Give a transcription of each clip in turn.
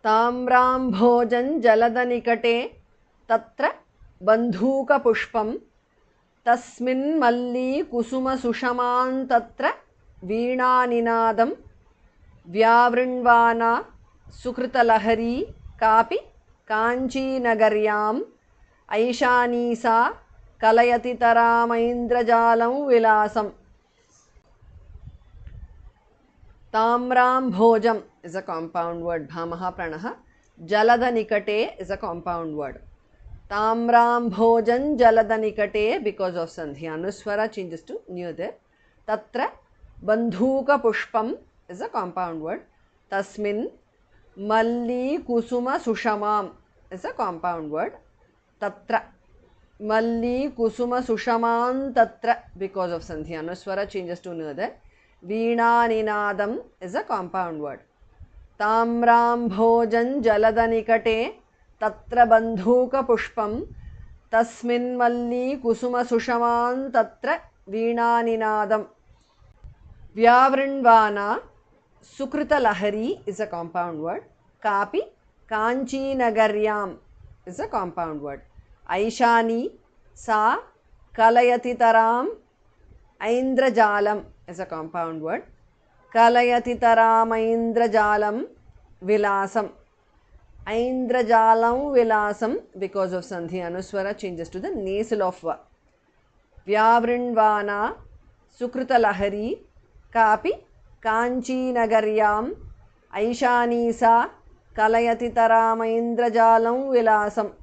ताम्राम्भोजं जलदनिकटे तत्र बन्धूकपुष्पं तस्मिन्मल्लीकुसुमसुषमां तत्र वीणानिनादं व्यावृण्वाना सुकृतलहरी कापि काञ्चीनगर्याम् ऐशानी सा कलयति तरामैन्द्रजालं विलासम्. ताम्राम्भोजम is a compound word. Bhamaha pranaha. Jaladanikate is a compound word. Tamrambhojan Jaladanikate because of sandhi. Anuswara changes to near there. Tatra Bandhuka Pushpam is a compound word. Tasmin Malli Kusuma Sushamam is a compound word. Tatra Malli Kusuma Sushamam Tatra because of sandhi. Anuswara changes to near there. Veena Ninadam is a compound word. Tamrambhojan Jaladanikate Tatra Bandhuka Pushpam Tasmin Malli Kusuma Sushaman Tatra Veena Ninadam. Vyavrindvana Sukrita Lahari is a compound word. Kapi Kanchi Nagaryam is a compound word. Aishani Sa Kalayati Taram Aindrajalam is a compound word. Kalayati taram aindrajalam vilasam. Aindrajalam vilasam because of sandhi. Anuswara changes to the nasal of va. Vyavrindvana sukrita lahari kapi kanchi nagaryam aishani sa kalayati taram aindrajalam vilasam.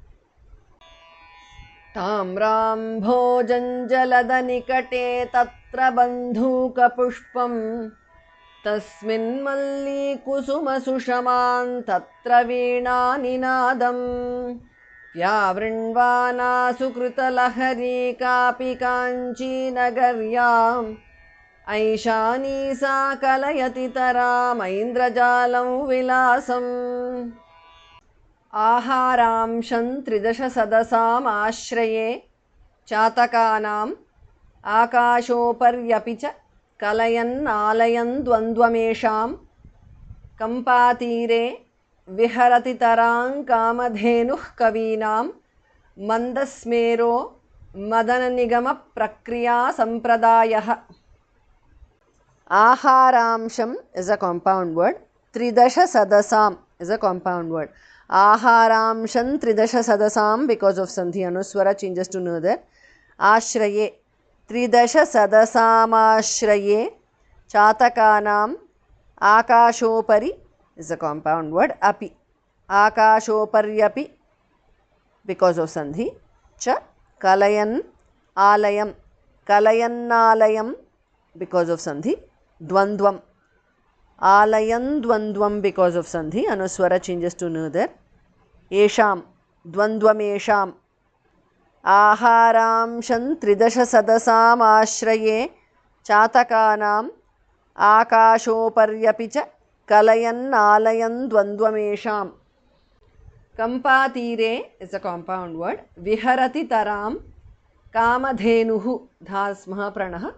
Tamrambhojan jaladanikate tatra bandhuka pushpam tasmin malli kusuma sushaman tatra veena ninadam vyavrindvana sukrita lahari kapi kanchi nagaryam aishani sa kalayati taram aindrajalam vilasam. Aharamsham tridasha sadasam ashraye chatakanam akashoparyapicha kalayan alayan dvandvamesham kampatire viharati tarang kamadhenuh kavinam mandasmero madananigama prakriya sampradayah. Aharamsham is a compound word. Tridasha sadasam is a compound word. Aharamsham tridasha sadasam because of sandhi. Anuswara changes to another. Ashraye Tridasha sadasam ashraye chatakanam akashopari is a compound word. Api akashoparyapi because of sandhi. Cha kalayan alayam kalayannalayam because of sandhi. Dvandvam alayan dvandvam because of sandhi. Anuswara changes to another. Esham dvandvamesham. Aharamsham tridasha sadasam ashraye chatakanam akashoparyapicha kalayan alayan dvandvamesham. Kampatire is a compound word. Viharati taram kamadhenuhu dhas mahapranah.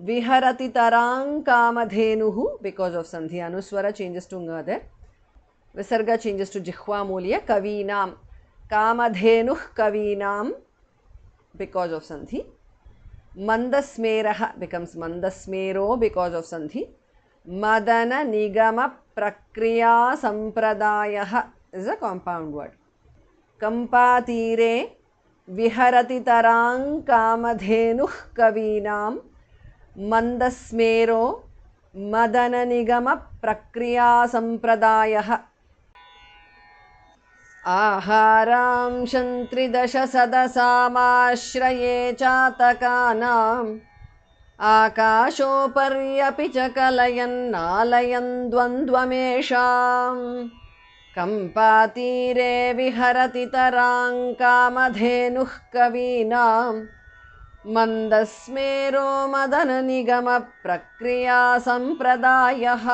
Viharati tarang kamadhenuhu because of sandhi. Anuswara changes to ngadar. Visarga changes to jihva mulya. Kavinam kamadhenuh kavinam because of sandhi. Mandasmeraha becomes mandasmero because of sandhi. Madana nigama prakriya sampradayah is a compound word. Kampatire viharati tarang kamadhenuh kavinam mandasmero madana nigama prakriya sampradayah. Aharamsham tridasha sadasam ashraye chatakanam akashoparyapi cha kalayan alayan dvandvamesham kampatire viharati tarang kamadhenuh kavinam mandasmero madana nigama prakriya sampradayah.